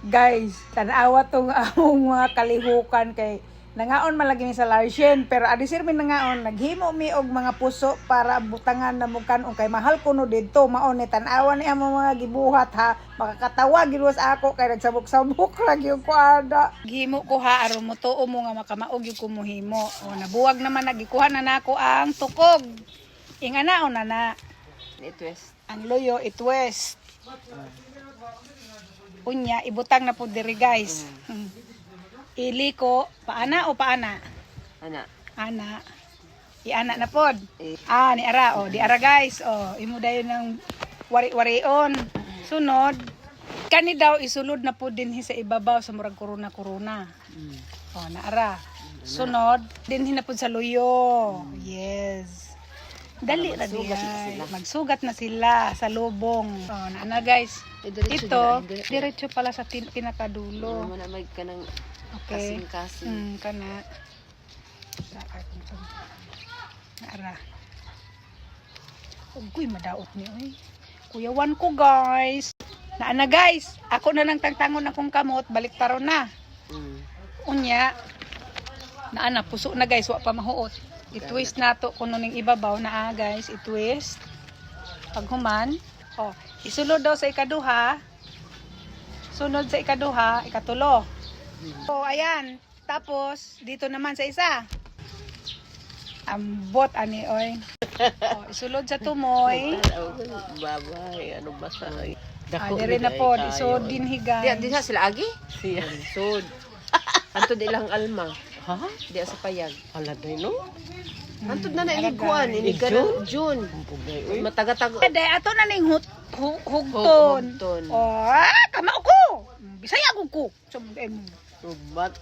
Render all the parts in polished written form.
Guys, tanawa tong among mga kalihukan kay nangaon malagi mi sa Larsen, pero adi sir mi nangaon naghimo mi og mga puso para butangan na mukan kay mahal kuno didto mao ni tanawa ni among mga gibuhat ha, makakatawa giluwas ako kay nagsabok-sabok ra gyud ko ada. Gihimo ko ha aron mo tuo mo nga makamaog gyud ko mohimo. O nabuwag naman nagikuha na nako ang tukog. Inganaon na. Itwist. Ang loyo itwist. Unya ibutang na po diri guys. Ili ko paana o paana? Ana. Ana. Iana na pod. Ni ara o, di ara guys. O, imo dayon ng wari-warion. Sunod, kani daw isulod na po din sa ibabaw sa murag kuruna-kuruna. O, na ara. Sunod, dinhi na po sa luyo. Yes. Dali ra diay. Magsugat na sila sa lubong. O, na guys. Ito, diretso pala sa pinakadulo. Wala may kanang okay. kasing-kasing. Kana. Naara. Ugoy, madaot ni oy. Kuyawan ko guys. Naana guys, ako na lang tangtangon akong kamot, balik taron na. Unya, naana, puso na guys, wa pa mahuot. I-twist na to kuno ning ibabaw na guys, i-twist. Pag human, isulod daw sa ikaduha. Sunod sa ikaduha, ikatulo. So, ayan. Tapos, dito naman sa isa. Ambot, ani, oy. Isulod sa tumoy. Babay, ano ba sa... Dire na po, isod din higan. Di sa sila agi? Siya. Sod. Anto di lang alma. Ha? Di sa payag. Hala day no? Antod na nailiguan, iniga ng June. Mataga-tago. Day, ato na ning hugton. Kamao ko. Bisaya ko. Rubat.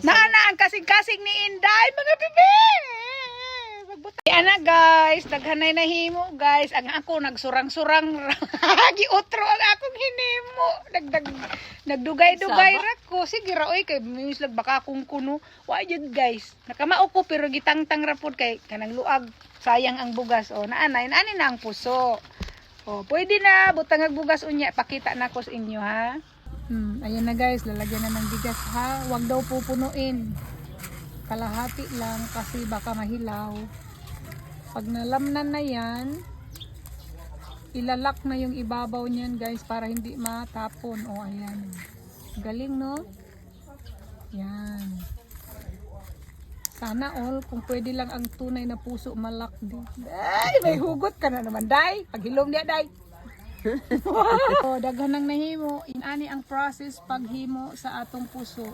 Naanaan kasing-kasing ni Inday, mga bibi. Ana guys, daghanay na himo guys. Ang ako nagsurang-surang giotro ang akong hinimo. Nagdugay-dugay ra ko. Sige ra oy kay mislag baka akong kuno. Wa jud guys. Nakamao ko pero gitangtang ra pud kay kanang luag. Sayang ang bugas. Naanay ani na ang puso. Pwede na butang bugas unya. Pakita na ko sa inyo ha. Ayan na guys, lalagyan na ng bigas ha. Huwag daw pupunuin. Kalahati lang kasi baka mahilaw. Pag nalamnan na yan, ilalak na yung ibabaw niyan guys para hindi matapon. Ayan. Galing no? Yan. Sana all, kung pwede lang ang tunay na puso malak din. Ay, may hugot ka na naman, day. Paghilom niya, day. Daghan ng nahimo. Inani ang process paghimo sa atong puso.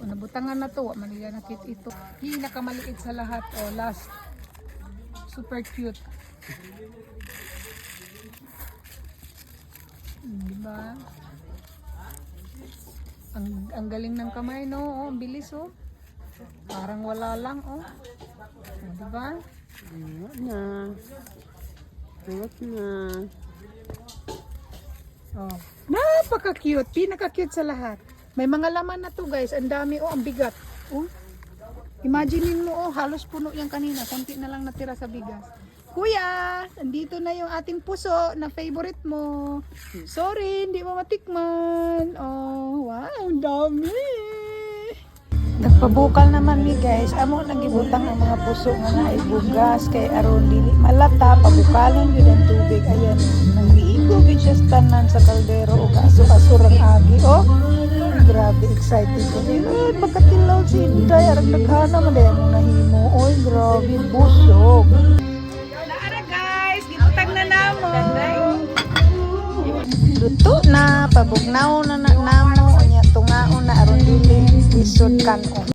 Nabutangan na to, maniya nakit ito. Pinakamaliit sa lahat. Last. Super cute. Diba? Ang galing ng kamay, no? Ang bilis, Parang wala lang, diba? Wala na. Napaka-cute. Pinaka-cute sa lahat. May mga laman na to, guys. Ang dami, ang bigat. Imaginein mo, halos puno yan kanina. Konti na lang natira sa bigas. Kuya, andito na yung ating puso na favorite mo. Sorry, hindi mo matikman. Wow, ang dami. Nagpabukal naman mi guys. Amo nagibutang ang mga puso nga naibugas kay aron dili malata. Pabukalon yun ang tubig. Ayan, nangiigo yun siya tanan sa kaldero o kaso-asurang agi. Grabe, excited ko. Pagkatilaw si Inday, arang naghana man dahil mong nahimo. Grabe, busog. Naara guys, gibutang na namo. Luto na, pabugnaw na namo. Tungaon na aron dili, isod kanon.